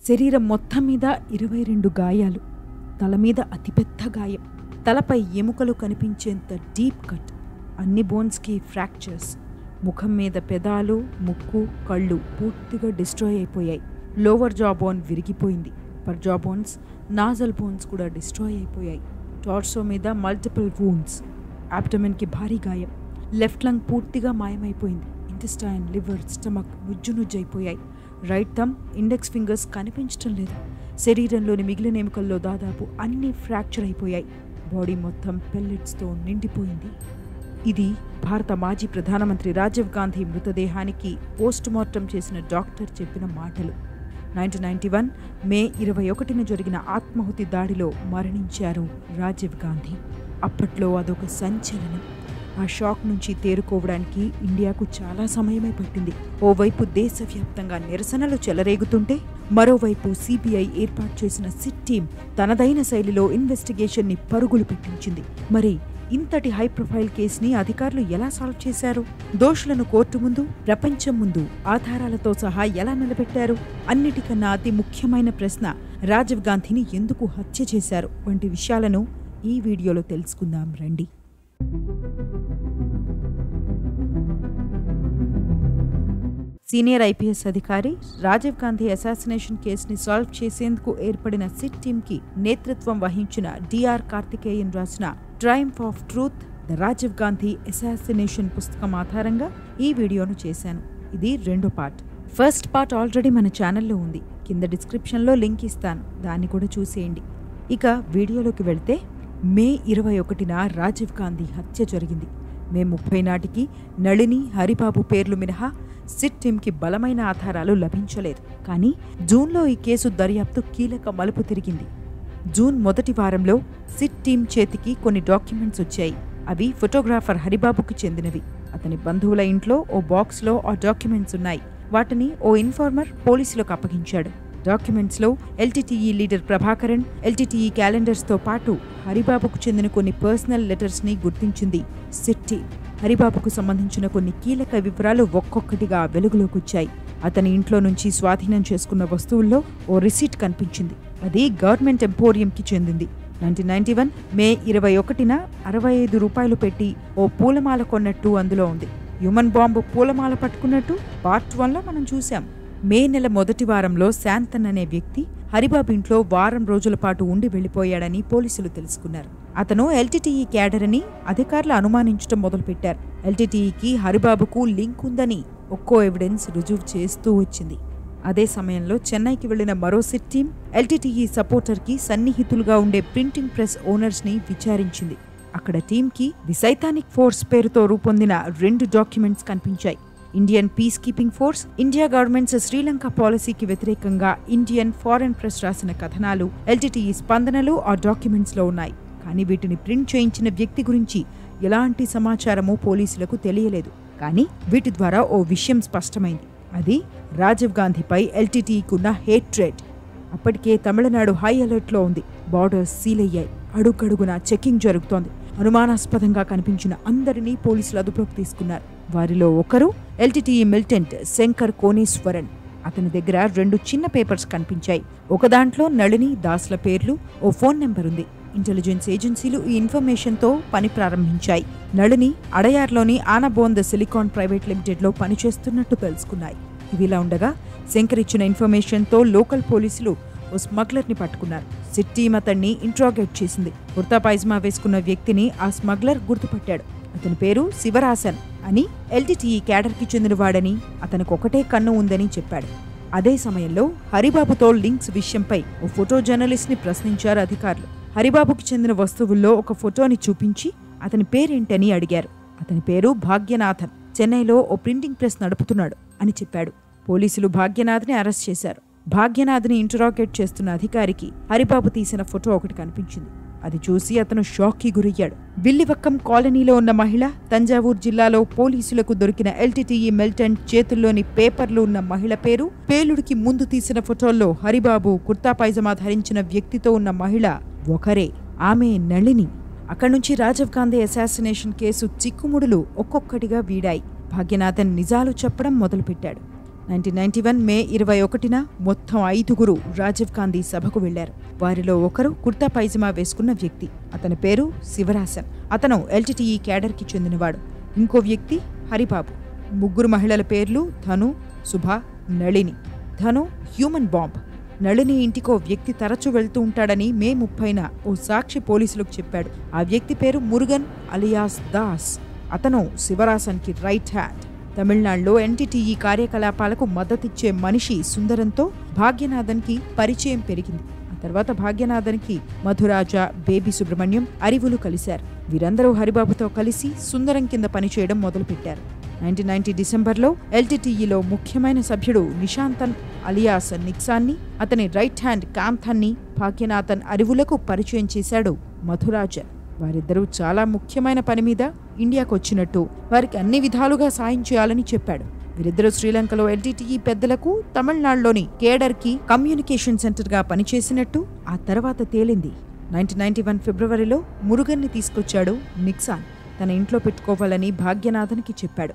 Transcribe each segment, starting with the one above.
శరీరం మొత్తం మీద 22 గాయాలు, తల మీద అతిపెద్ద గాయం, తలపై ఎముకలు కనిపించేంత డీప్ కట్, అన్ని బోన్స్కి ఫ్రాక్చర్స్, ముఖం మీద పెదాలు, ముక్కు, కళ్ళు పూర్తిగా డిస్ట్రాయ్ అయిపోయాయి. లోవర్ జా బోన్ విరిగిపోయింది. Upper jaw bones, nasal bones కూడా డిస్ట్రాయ్ అయిపోయాయి. టార్సో మీద మల్టిపుల్ వూండ్స్, అబ్డమెన్కి భారీ గాయం, లెఫ్ట్ లంగ్ పూర్తిగా మాయమైపోయింది. ఇంటెస్టైన్, లివర్, స్టమక్ నుజ్జునుజ్జైపోయాయి. రైట్ థమ్, ఇండెక్స్ ఫింగర్స్ కనిపించటం లేదు. శరీరంలోని మిగిలిన ఎముకల్లో దాదాపు అన్నీ ఫ్రాక్చర్ అయిపోయాయి. బాడీ మొత్తం పెల్లెట్స్తో నిండిపోయింది. ఇది భారత మాజీ ప్రధానమంత్రి రాజీవ్ గాంధీ మృతదేహానికి పోస్టుమార్టం చేసిన డాక్టర్ చెప్పిన మాటలు. 1991 మే 21న జరిగిన ఆత్మాహుతి దాడిలో మరణించారు రాజీవ్ గాంధీ. అప్పట్లో అదొక సంచలనం. ఆ షాక్ నుంచి తేరుకోవడానికి ఇండియాకు చాలా సమయమే పట్టింది. ఓవైపు దేశవ్యాప్తంగా నిరసనలు చెలరేగుతుంటే, మరోవైపు సిబిఐ ఏర్పాటు చేసిన సిట్ టీం తనదైన శైలిలో ఇన్వెస్టిగేషన్ని పరుగులు పెట్టించింది. మరి ఇంతటి హై ప్రొఫైల్ కేసుని అధికారులు ఎలా సాల్వ్ చేశారు? దోషులను కోర్టు ముందు, ప్రపంచం ముందు ఆధారాలతో సహా ఎలా నిలబెట్టారు? అన్నిటికన్నా అతి ముఖ్యమైన ప్రశ్న, రాజీవ్ గాంధీని ఎందుకు హత్య చేశారు వంటి విషయాలను ఈ వీడియోలో తెలుసుకుందాం రండి. సీనియర్ ఐపీఎస్ అధికారి రాజీవ్ గాంధీ అసాసినేషన్ కేసుని సాల్వ్ చేసేందుకు ఏర్పడిన సిట్ టీంకి నేతృత్వం వహించిన డిఆర్ కార్తికేయన్ రాసిన triumph of truth, the Rajiv Gandhi assassination పుస్తకం ఆధారంగా ఈ వీడియోను చేశాను. ఇది రెండో పార్ట్. ఫస్ట్ పార్ట్ ఆల్రెడీ మన ఛానల్లో ఉంది. కింద డిస్క్రిప్షన్లో లింక్ ఇస్తాను, దాన్ని కూడా చూసేయండి. ఇక వీడియోలోకి వెళ్తే, మే 21న రాజీవ్ గాంధీ హత్య జరిగింది. మే 30 నాటికి నళిని, హరిబాబు పేర్లు మినహా సిట్ టీంకి బలమైన ఆధారాలు లభించలేదు. కానీ జూన్లో ఈ కేసు దర్యాప్తు కీలక మలుపు తిరిగింది. జూన్ మొదటి వారంలో సిట్ టీం చేతికి కొన్ని డాక్యుమెంట్స్ వచ్చాయి. అవి ఫోటోగ్రాఫర్ హరిబాబుకు చెందినవి. అతని బంధువుల ఇంట్లో ఓ బాక్స్లో ఆ డాక్యుమెంట్స్ ఉన్నాయి. వాటిని ఓ ఇన్ఫార్మర్ పోలీసులకు అప్పగించాడు. డాక్యుమెంట్స్లో ఎల్టీటీఈ లీడర్ ప్రభాకరన్, ఎల్టీటీఈ క్యాలెండర్స్తో పాటు హరిబాబుకు చెందిన కొన్ని పర్సనల్ లెటర్స్ని గుర్తించింది సిట్ టీం. హరిబాబుకు సంబంధించిన కొన్ని కీలక వివరాలు ఒక్కొక్కటిగా వెలుగులోకొచ్చాయి. అతని ఇంట్లో నుంచి స్వాధీనం చేసుకున్న వస్తువుల్లో ఓ రిసీట్ కనిపించింది. అది గవర్నమెంట్ ఎంపోరియంకి చెందింది. 1991 మే 21న 65 రూపాయలు పెట్టి ఓ పూలమాల కొన్నట్టు అందులో ఉంది. హ్యూమన్ బాంబు పూలమాల పట్టుకున్నట్టు పార్ట్ 1లో మనం చూశాం. మే నెల మొదటి వారంలో శాంతన్ అనే వ్యక్తి హరిబాబు ఇంట్లో వారం రోజుల పాటు ఉండి వెళ్లిపోయాడని పోలీసులు తెలుసుకున్నారు. అతను ఎల్టీటీఈ క్యాడర్ అని అధికారులు అనుమానించడం మొదలుపెట్టారు. ఎల్టీటీఈకి హరిబాబుకు లింక్ ఉందని ఒక్కో ఎవిడెన్స్ రుజువు చేస్తూ వచ్చింది. అదే సమయంలో చెన్నైకి వెళ్లిన మరో సిట్ టీం ఎల్టీటీఈ సపోర్టర్కి సన్నిహితులుగా ఉండే ప్రింటింగ్ ప్రెస్ ఓనర్స్ని విచారించింది. అక్కడ టీంకి ది సైతానిక్ ఫోర్స్ పేరుతో రూపొందిన 2 డాక్యుమెంట్స్ కనిపించాయి. Indian peace keeping force, India governments Sri Lanka పాలసీకి వ్యతిరేకంగా ఇండియన్ ఫారెన్ ప్రెస్ రాసిన కథనాలు, ఎల్టీటీఈ స్పందనలు ఆ డాక్యుమెంట్స్లో ఉన్నాయి. కానీ వీటిని ప్రింట్ చేయించిన వ్యక్తి గురించి ఎలాంటి సమాచారమూ పోలీసులకు తెలియలేదు. కానీ వీటి ద్వారా ఓ విషయం స్పష్టమైంది. అది రాజీవ్ గాంధీపై ఎల్టీటీఈకున్న హేట్రెడ్. అప్పటికే తమిళనాడు హై అలర్ట్లో ఉంది. బార్డర్స్ సీల్ అయ్యాయి. అడుగడుగునా చెకింగ్ జరుగుతోంది. అనుమానాస్పదంగా కనిపించిన అందరినీ పోలీసులు అదుపులోకి తీసుకున్నారు. వారిలో ఒకరు ఎల్టీటీఈ మిలిటెంట్ శంకర్ కోనేశ్వరన్. అతని దగ్గర 2 చిన్న పేపర్స్ కనిపించాయి. ఒక దాంట్లో నళిని, దాస్ల పేర్లు, ఓ ఫోన్ నెంబర్ ఉంది. ఇంటెలిజెన్స్ ఏజెన్సీలు ఈ ఇన్ఫర్మేషన్తో పని ప్రారంభించాయి. నళిని అడయార్లోని ఆనబోంద్ సిలికాన్ ప్రైవేట్ లిమిటెడ్లో పనిచేస్తున్నట్టు తెలుసుకున్నాయి. ఇవిలా ఉండగా శంకర్ ఇచ్చిన ఇన్ఫర్మేషన్తో లోకల్ పోలీసులు ఓ స్మగ్లర్ని పట్టుకున్నారు. సిట్ టీం అతన్ని ఇంట్రాగేట్ చేసింది. కుర్తా పైజమా వేసుకున్న వ్యక్తిని ఆ స్మగ్లర్ గుర్తుపట్టాడు. అతని పేరు శివరాసన్ అని, ఎల్టీటీఈ క్యాడర్కి చెందినవాడని, అతనికి ఒకటే కన్ను ఉందని చెప్పాడు. అదే సమయంలో హరిబాబుతో లింక్స్ విషయంపై ఓ ఫోటో జర్నలిస్ట్ని ప్రశ్నించారు అధికారులు. హరిబాబుకి చెందిన వస్తువుల్లో ఒక ఫోటోని చూపించి అతని పేరేంటని అడిగారు. అతని పేరు భాగ్యనాథన్, చెన్నైలో ఓ ప్రింటింగ్ ప్రెస్ నడుపుతున్నాడు అని చెప్పాడు. పోలీసులు భాగ్యనాథ్ని అరెస్ట్ చేశారు. భాగ్యనాథ్ని ఇంటరాగేట్ చేస్తున్న అధికారికి హరిబాబు తీసిన ఫోటో ఒకటి కనిపించింది. అది చూసి అతను షాక్కి గురయ్యాడు. విల్లివక్కం కాలనీలో ఉన్న మహిళ, తంజావూరు జిల్లాలో పోలీసులకు దొరికిన ఎల్టీటీఈ మిలిటెంట్ చేతుల్లోని పేపర్లు ఉన్న మహిళ పేరు, పేలుడికి ముందు తీసిన ఫోటోల్లో హరిబాబు కుర్తా పైజమా ధరించిన వ్యక్తితో ఉన్న మహిళ ఒకరే. ఆమె నళిని. అక్కడి నుంచి రాజీవ్ గాంధీ అసాసినేషన్ కేసు చిక్కుముడులు ఒక్కొక్కటిగా వీడాయి. భాగ్యనాథన్ నిజాలు చెప్పడం మొదలుపెట్టాడు. 1991 మే 21న మొత్తం 5గురు రాజీవ్ గాంధీ సభకు వెళ్లారు. వారిలో ఒకరు కుర్తా పైజమా వేసుకున్న వ్యక్తి. అతని పేరు శివరాసన్. అతను ఎల్టీటీఈ క్యాడర్కి చెందినవాడు. ఇంకో వ్యక్తి హరిబాబు. ముగ్గురు మహిళల పేర్లు ధను, సుభ, నళిని. ధను హ్యూమన్ బాంబ్. నళిని ఇంటికో వ్యక్తి తరచూ వెళ్తూ ఉంటాడని మే 30న ఓ సాక్షి పోలీసులకు చెప్పాడు. ఆ వ్యక్తి పేరు మురుగన్ అలియాస్ దాస్. అతను శివరాసన్కి రైట్ హ్యాండ్. తమిళనాడులో ఎన్టీటీఈ కార్యకలాపాలకు మద్దతిచ్చే మనిషి సుందరంతో భాగ్యనాథన్కి పరిచయం పెరిగింది. ఆ తర్వాత భాగ్యనాథన్కి మధురాజ, బేబీ సుబ్రహ్మణ్యం, అరివులు కలిశారు. వీరందరూ హరిబాబుతో కలిసి సుందరం కింద పనిచేయడం మొదలుపెట్టారు. 1990 డిసెంబర్లో ఎల్టీటీఈలో ముఖ్యమైన సభ్యుడు నిశాంతన్ అలియాస్ నిక్సాన్ని, అతని రైట్ హ్యాండ్ కాంథాన్ని భాగ్యనాథన్ అరివులకు పరిచయం చేశాడు మధురాజన్. వారిద్దరూ చాలా ముఖ్యమైన పని మీద ఇండియాకు వచ్చినట్టు, వారికి అన్ని విధాలుగా సాయం చేయాలని చెప్పాడు. వీరిద్దరూ శ్రీలంకలో ఎల్టీటీఈ పెద్దలకు తమిళనాడులోని కేడర్కి కమ్యూనికేషన్ సెంటర్గా పనిచేసినట్టు ఆ తర్వాత తేలింది. 1991 ఫిబ్రవరిలో మురుగన్ని తీసుకొచ్చాడు నిక్సాన్. తన ఇంట్లో పెట్టుకోవాలని భాగ్యనాథన్కి చెప్పాడు.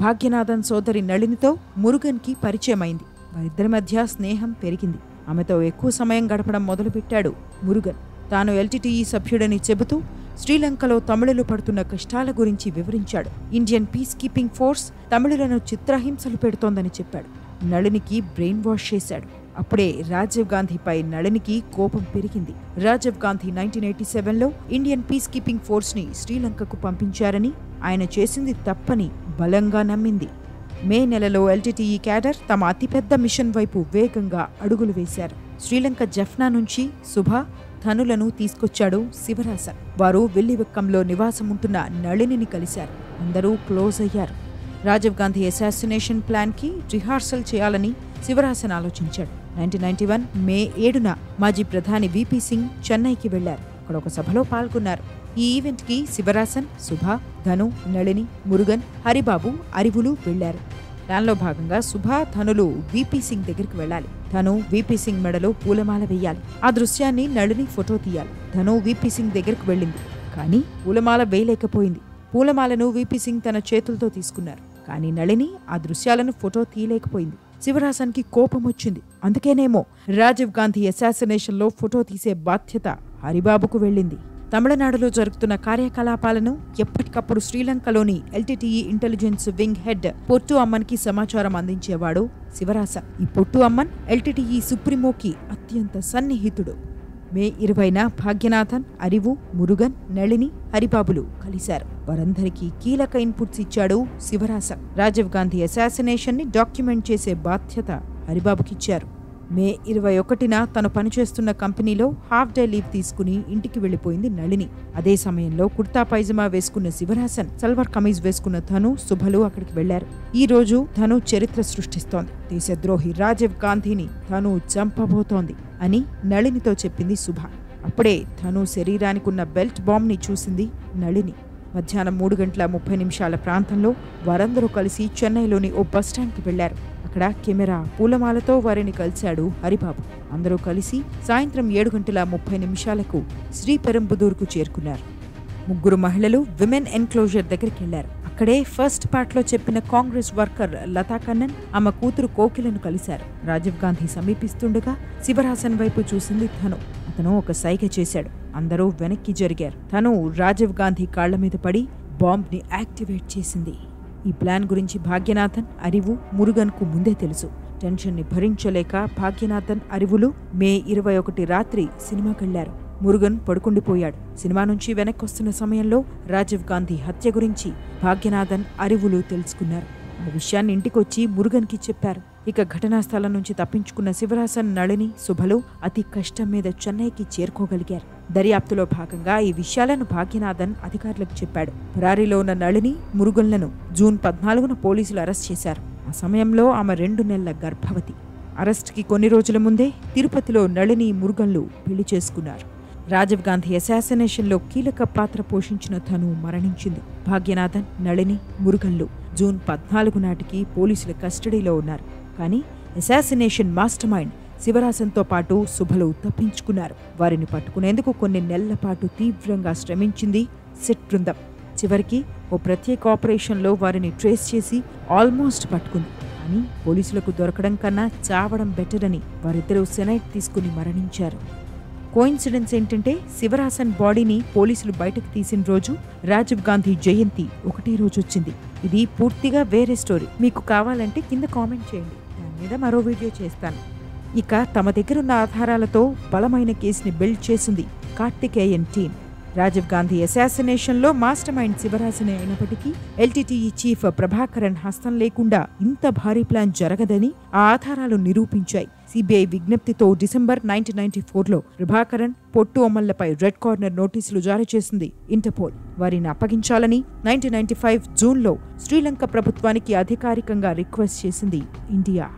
భాగ్యనాథన్ సోదరి నళినితో మురుగన్కి పరిచయమైంది. వారిద్దరి మధ్య స్నేహం పెరిగింది. ఆమెతో ఎక్కువ సమయం గడపడం మొదలుపెట్టాడు మురుగన్. తాను ఎల్టీటీఈ సభ్యుడని చెబుతూ శ్రీలంకలో తమిళులు పడుతున్న కష్టాల గురించి వివరించాడు. ఇండియన్ పీస్ కీపింగ్ ఫోర్స్ తమిళులను చిత్రహింసలు పెడుతోందని చెప్పాడు. నళినికి బ్రెయిన్ వాష్ చేశాడు. అప్పుడే రాజీవ్ గాంధీపై నళినికి కోపం పెరిగింది. రాజీవ్ గాంధీ 1987లో ఇండియన్ పీస్ కీపింగ్ ఫోర్స్ని శ్రీలంకకు పంపించారని, ఆయన చేసింది తప్పని బలంగా నమ్మింది. మే నెలలో ఎల్టీటీఈ క్యాడర్ తమ అతిపెద్ద మిషన్ వైపు వేగంగా అడుగులు వేశారు. శ్రీలంక జఫ్నా నుంచి సుభ, ధనులను తీసుకొచ్చాడు శివరాసన్. వారు వెల్లివెక్కంలో నివాసముంటున్న నళినిని కలిశారు. అందరూ క్లోజ్ అయ్యారు. రాజీవ్ గాంధీ అసాసినేషన్ ప్లాన్కి రిహార్సల్ చేయాలని శివరాసన్ ఆలోచించాడు. 1991 మే 7న మాజీ ప్రధాని వీపీ సింగ్ చెన్నైకి వెళ్లారు. అక్కడ ఒక సభలో పాల్గొన్నారు. ఈ ఈవెంట్కి శివరాసన్, సుభ, ధను, నళిని, మురుగన్, హరిబాబు, అరివులు వెళ్లారు. దానిలో భాగంగా సుభ, ధనులు వీపీ సింగ్ దగ్గరికి వెళ్ళాలి. ధను వీపీ సింగ్ మెడలో పూలమాల వేయాలి. ఆ దృశ్యాన్ని నళిని ఫోటో తీయాలి. ధను వీపీ సింగ్ దగ్గరికి వెళ్ళింది. కానీ పూలమాల వేయలేకపోయింది. పూలమాలను వీపీ సింగ్ తన చేతులతో తీసుకున్నారు. కానీ నళిని ఆ దృశ్యాలను ఫోటో తీయలేకపోయింది. శివరాసన్కి కోపం వచ్చింది. అందుకేనేమో రాజీవ్ గాంధీ అసాసినేషన్లో ఫోటో తీసే బాధ్యత హరిబాబుకు వెళ్ళింది. తమిళనాడులో జరుగుతున్న కార్యకలాపాలను ఎప్పటికప్పుడు శ్రీలంకలోని ఎల్టీటీఈ ఇంటెలిజెన్స్ వింగ్ హెడ్ పొట్టు అమ్మన్కి సమాచారం అందించేవాడు శివరాసన్. ఈ పొట్టు అమ్మన్ ఎల్టీటీఈ సుప్రీమోకి అత్యంత సన్నిహితుడు. మే 20న భాగ్యనాథన్, అరివు, మురుగన్, నళిని, హరిబాబులు కలిశారు. వారందరికీ కీలక ఇన్పుట్స్ ఇచ్చాడు శివరాసన్. రాజీవ్ గాంధీ అసాసినేషన్ ని డాక్యుమెంట్ చేసే బాధ్యత హరిబాబుకిచ్చారు. మే 21న తను పనిచేస్తున్న కంపెనీలో హాఫ్ డే లీవ్ తీసుకుని ఇంటికి వెళ్లిపోయింది నళిని. అదే సమయంలో కుర్తా పైజమా వేసుకున్న శివరాసన్, సల్వార్ కమీజ్ వేసుకున్న ధను, శుభలు అక్కడికి వెళ్లారు. ఈ రోజు ధను చరిత్ర సృష్టిస్తోంది. దేశద్రోహి రాజీవ్ గాంధీని ధను చంపబోతోంది అని నళినితో చెప్పింది శుభ. అప్పుడే ధను శరీరానికున్న బెల్ట్ బాంబ్ని చూసింది నళిని. మధ్యాహ్నం 3:30 ప్రాంతంలో వారందరూ కలిసి చెన్నైలోని ఓ బస్టాండ్కి వెళ్లారు. అక్కడ కెమెరా, పూలమాలతో వారిని కలిశాడు హరిబాబు. అందరూ కలిసి సాయంత్రం 7:30 శ్రీపెరంబుదూర్కు చేరుకున్నారు. ముగ్గురు మహిళలు విమెన్ ఎన్క్లోజర్ దగ్గరికి వెళ్లారు. అక్కడే ఫస్ట్ పార్ట్లో చెప్పిన కాంగ్రెస్ వర్కర్ లతా కన్నన్, ఆమె కూతురు కోకిలను కలిశారు. రాజీవ్ గాంధీ సమీపిస్తుండగా శివరాసన్ వైపు చూసింది ధను. అతను ఒక సైగ చేశాడు. అందరూ వెనక్కి జరిగారు. ధను రాజీవ్ గాంధీ కాళ్ల మీద పడి బాంబ్ని యాక్టివేట్ చేసింది. ఈ ప్లాన్ గురించి భాగ్యనాథన్, అరివు, మురుగన్కు ముందే తెలుసు. టెన్షన్ని భరించలేక భాగ్యనాథన్, అరివులు మే 21 రాత్రి సినిమాకెళ్లారు. మురుగన్ పడుకుండిపోయాడు. సినిమా నుంచి వెనక్కొస్తున్న సమయంలో రాజీవ్ గాంధీ హత్య గురించి భాగ్యనాథన్, అరివులు తెలుసుకున్నారు. ఆ విషయాన్ని ఇంటికొచ్చి మురుగన్కి చెప్పారు. ఇక ఘటనా స్థలం నుంచి తప్పించుకున్న శివరాసన్, నళిని, శుభలు అతి కష్టం మీద చెన్నైకి చేరుకోగలిగారు. దర్యాప్తులో భాగంగా ఈ విషయాలను భాగ్యనాథన్ అధికారులకు చెప్పాడు. పరారీలో ఉన్న నళిని, మురుగన్లను జూన్ 14న పోలీసులు అరెస్ట్ చేశారు. ఆ సమయంలో ఆమె 2 నెలల గర్భవతి. అరెస్ట్కి కొన్ని రోజుల ముందే తిరుపతిలో నళిని, మురుగన్లు పెళ్లి చేసుకున్నారు. రాజీవ్ గాంధీ అసాసినేషన్లో కీలక పాత్ర పోషించిన ధను మరణించింది. భాగ్యనాథన్, నళిని, మురుగన్లు జూన్ 14 నాటికి పోలీసుల కస్టడీలో ఉన్నారు. కానీ అసాసినేషన్ మాస్టర్ మైండ్ శివరాసన్తో పాటు శుభలు తప్పించుకున్నారు. వారిని పట్టుకునేందుకు కొన్ని నెలల పాటు తీవ్రంగా శ్రమించింది సిట్ బృందం. చివరికి ఓ ప్రత్యేక ఆపరేషన్లో వారిని ట్రేస్ చేసి ఆల్మోస్ట్ పట్టుకుంది. కానీ పోలీసులకు దొరకడం కన్నా చావడం బెటర్ అని వారిద్దరూ సెనైట్ తీసుకుని మరణించారు. కోయిన్సిడెన్స్ ఏంటంటే శివరాసన్ బాడీని పోలీసులు బయటకు తీసిన రోజు రాజీవ్ గాంధీ జయంతి ఒకటే రోజు వచ్చింది. ఇది పూర్తిగా వేరే స్టోరీ. మీకు కావాలంటే కింద కామెంట్ చేయండి, దాని మీద మరో వీడియో చేస్తాను. ఇక తమ దగ్గరున్న ఆధారాలతో బలమైన కేసుని బిల్డ్ చేసింది కార్తికేయన్ టీం. రాజీవ్ గాంధీ అసాసినేషన్లో మాస్టర్ మైండ్ శివరాసనే అయినప్పటికీ ఎల్టీటీఈ చీఫ్ ప్రభాకరన్ హస్తం లేకుండా ఇంత భారీ ప్లాన్ జరగదని ఆ ఆధారాలు నిరూపించాయి. సిబిఐ విజ్ఞప్తితో డిసెంబర్ 1994లో ప్రభాకరన్, పొట్టు అమల్లపై రెడ్ కార్నర్ నోటీసులు జారీ చేసింది ఇంటర్పోల్. వారిని అప్పగించాలని 1995 జూన్లో శ్రీలంక ప్రభుత్వానికి అధికారికంగా రిక్వెస్ట్ చేసింది ఇండియా.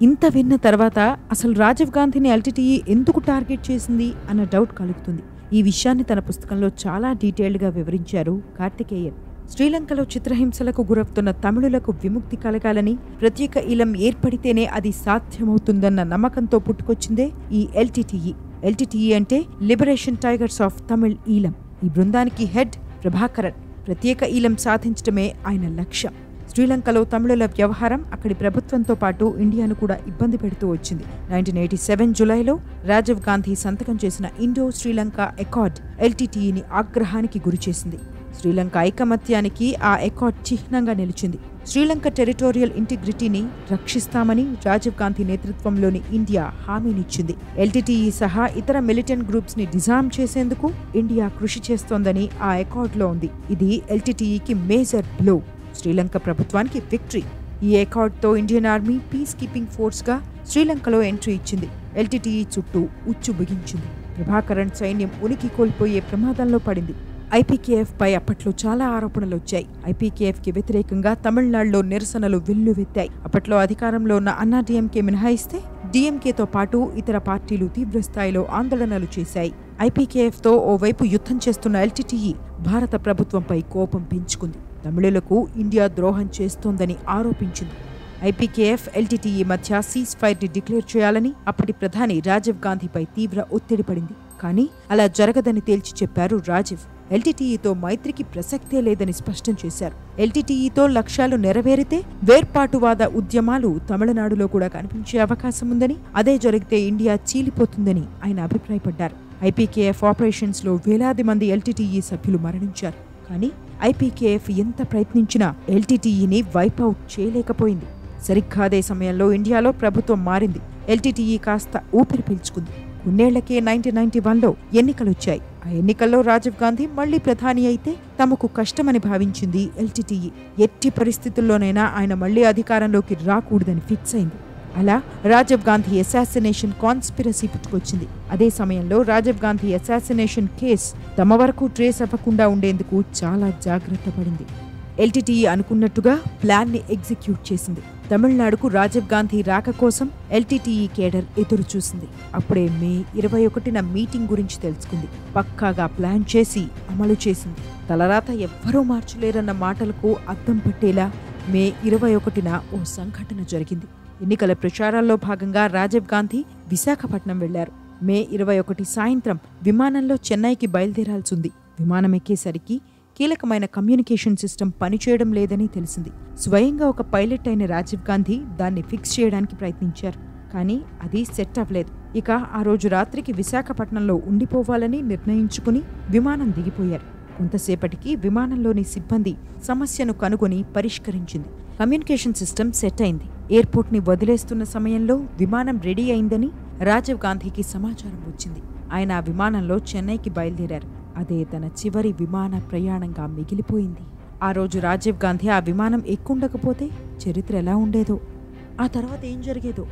ఇంత విన్న తర్వాత అసలు రాజీవ్ గాంధీని ఎల్టీటీఈ ఎందుకు టార్గెట్ చేసింది అన్న డౌట్ కలుగుతుంది. ఈ విషయాన్ని తన పుస్తకంలో చాలా డీటెయిల్డ్గా వివరించారు కార్తికేయన్. శ్రీలంకలో చిత్రహింసలకు గురవుతున్న తమిళులకు విముక్తి కలగాలని, ప్రత్యేక ఈలం ఏర్పడితేనే అది సాధ్యమవుతుందన్న నమ్మకంతో పుట్టుకొచ్చిందే ఈ ఎల్టీటీఈ. ఎల్టీటీఈ అంటే లిబరేషన్ టైగర్స్ ఆఫ్ తమిళ్ ఈలం. ఈ బృందానికి హెడ్ ప్రభాకరన్. ప్రత్యేక ఈలం సాధించడమే ఆయన లక్ష్యం. శ్రీలంకలో తమిళుల వ్యవహారం అక్కడి ప్రభుత్వంతో పాటు ఇండియాను కూడా ఇబ్బంది పెడుతూ వచ్చింది. 1987 జులైలో రాజీవ్ గాంధీ సంతకం చేసిన ఇండో శ్రీలంక అకార్డ్ ఎల్టీటీఈని ఆగ్రహానికి గురిచేసింది. శ్రీలంక ఐకమత్యానికి ఆ అకార్డ్ చిహ్నంగా నిలిచింది. శ్రీలంక టెరిటోరియల్ ఇంటిగ్రిటీని రక్షిస్తామని రాజీవ్ గాంధీ నేతృత్వంలోని ఇండియా హామీనిచ్చింది. ఎల్టీటీఈ సహా ఇతర మిలిటెంట్ గ్రూప్స్ ని డిజామ్ చేసేందుకు ఇండియా కృషి చేస్తోందని ఆ అకార్డ్లో ఉంది. ఇది ఎల్టీటీఈకి మేజర్ బ్లో, శ్రీలంక ప్రభుత్వానికి విక్టరీ. ఈ అకార్డ్తో ఇండియన్ ఆర్మీ పీస్ కీపింగ్ ఫోర్స్గా శ్రీలంకలో ఎంట్రీ ఇచ్చింది. ఎల్టీటీఈ చుట్టూ ఉచ్చు బిగించింది. ప్రభాకరన్ సైన్యం ఉనికి కోల్పోయే ప్రమాదంలో పడింది. ఐపీకేఎఫ్ పై అప్పట్లో చాలా ఆరోపణలు వచ్చాయి. ఐపీకేఎఫ్ కి వ్యతిరేకంగా తమిళనాడులో నిరసనలు వెల్లువెత్తాయి. అప్పట్లో అధికారంలో ఉన్న అన్నా డీఎంకే మినహాయిస్తే డీఎంకేతో పాటు ఇతర పార్టీలు తీవ్రస్థాయిలో ఆందోళనలు చేశాయి. ఐపీకేఎఫ్ తో ఓవైపు యుద్ధం చేస్తున్న ఎల్టీటీఈ భారత ప్రభుత్వంపై కోపం పెంచుకుంది. తమిళులకు ఇండియా ద్రోహం చేస్తోందని ఆరోపించింది. ఐపీకేఎఫ్, ఎల్టీటీఈ మధ్య సీజ్ ఫైర్ ని డిక్లేర్ చేయాలని అప్పటి ప్రధాని రాజీవ్ గాంధీపై తీవ్ర ఒత్తిడి పడింది. కానీ అలా జరగదని తేల్చి చెప్పారు రాజీవ్. ఎల్టీటీఈతో మైత్రికి ప్రసక్తే లేదని స్పష్టం చేశారు. ఎల్టీటీఈతో లక్ష్యాలు నెరవేరితే వేర్పాటువాద ఉద్యమాలు తమిళనాడులో కూడా కనిపించే అవకాశం ఉందని, అదే జరిగితే ఇండియా చీలిపోతుందని ఆయన అభిప్రాయపడ్డారు. ఐపీకేఎఫ్ ఆపరేషన్స్ లో వేలాది మంది ఎల్టీటీఈ సభ్యులు మరణించారు. కానీ ఐపీకేఎఫ్ ఎంత ప్రయత్నించినా ఎల్టీటీఈని వైపౌట్ చేయలేకపోయింది. సరిగ్గా అదే సమయంలో ఇండియాలో ప్రభుత్వం మారింది. ఎల్టీటీఈ కాస్త ఊపిరి పీల్చుకుంది. కొన్నేళ్లకే 1991లో ఎన్నికలొచ్చాయి. ఆ ఎన్నికల్లో రాజీవ్ గాంధీ మళ్లీ ప్రధాని అయితే తమకు కష్టమని భావించింది ఎల్టీటీఈ. ఎట్టి పరిస్థితుల్లోనైనా ఆయన మళ్లీ అధికారంలోకి రాకూడదని ఫిక్స్ అయింది. అలా రాజీవ్ గాంధీ అసాసినేషన్ కాన్స్పిరసీ పుట్టుకొచ్చింది. అదే సమయంలో రాజీవ్ గాంధీ అసాసినేషన్ కేసు తమ వరకు ట్రేస్ అవ్వకుండా ఉండేందుకు చాలా జాగ్రత్త పడింది. ఎల్టీటీఈ అనుకున్నట్టుగా ప్లాన్ ని ఎగ్జిక్యూట్ చేసింది. తమిళనాడుకు రాజీవ్ గాంధీ రాక కోసం ఎల్టీటీఈ కేడర్ ఎదురు చూసింది. అప్పుడే మే 21న మీటింగ్ గురించి తెలుసుకుంది. పక్కాగా ప్లాన్ చేసి అమలు చేసింది. తలరాత ఎవ్వరూ మార్చలేరన్న మాటలకు అద్దం పట్టేలా మే 21న ఓ సంఘటన జరిగింది. ఎన్నికల ప్రచారాల్లో భాగంగా రాజీవ్ గాంధీ విశాఖపట్నం వెళ్లారు. మే 21 సాయంత్రం విమానంలో చెన్నైకి బయలుదేరాల్సింది. విమానం ఎక్కేసరికి కీలకమైన కమ్యూనికేషన్ సిస్టమ్ పనిచేయడం లేదని తెలిసింది. స్వయంగా ఒక పైలట్ అయిన రాజీవ్ గాంధీ దాన్ని ఫిక్స్ చేయడానికి ప్రయత్నించారు. కానీ అది సెట్ అవ్వలేదు. ఇక ఆ రోజు రాత్రికి విశాఖపట్నంలో ఉండిపోవాలని నిర్ణయించుకుని విమానం దిగిపోయారు. కొంతసేపటికి విమానంలోని సిబ్బంది సమస్యను కనుగొని పరిష్కరించింది. కమ్యూనికేషన్ సిస్టమ్ సెట్ అయింది. ఎయిర్పోర్ట్ ని వదిలేస్తున్న సమయంలో విమానం రెడీ అయిందని రాజీవ్ గాంధీకి సమాచారం వచ్చింది. ఆయన ఆ విమానంలో చెన్నైకి బయలుదేరారు. అదే తన చివరి విమాన ప్రయాణంగా మిగిలిపోయింది. ఆ రోజు రాజీవ్ గాంధీ ఆ విమానం ఎక్కుండకపోతే చరిత్ర ఎలా ఉండేదో, ఆ తర్వాత ఏం జరిగేదో.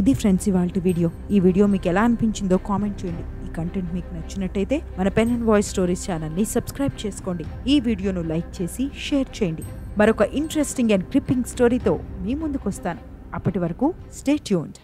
ఇది ఫ్రెండ్స్ ఇవాల్టి వీడియో. ఈ వీడియో మీకు ఎలా అనిపించిందో కామెంట్ చేయండి. ఈ కంటెంట్ మీకు నచ్చినట్టయితే మన పెన్ అండ్ వాయిస్ స్టోరీస్ ఛానల్ని సబ్స్క్రైబ్ చేసుకోండి. ఈ వీడియోను లైక్ చేసి షేర్ చేయండి. మరొక ఇంట్రెస్టింగ్ అండ్ గ్రిప్పింగ్ స్టోరీతో మీ ముందుకు వస్తాను. అప్పటి వరకు స్టే ట్యూన్డ్.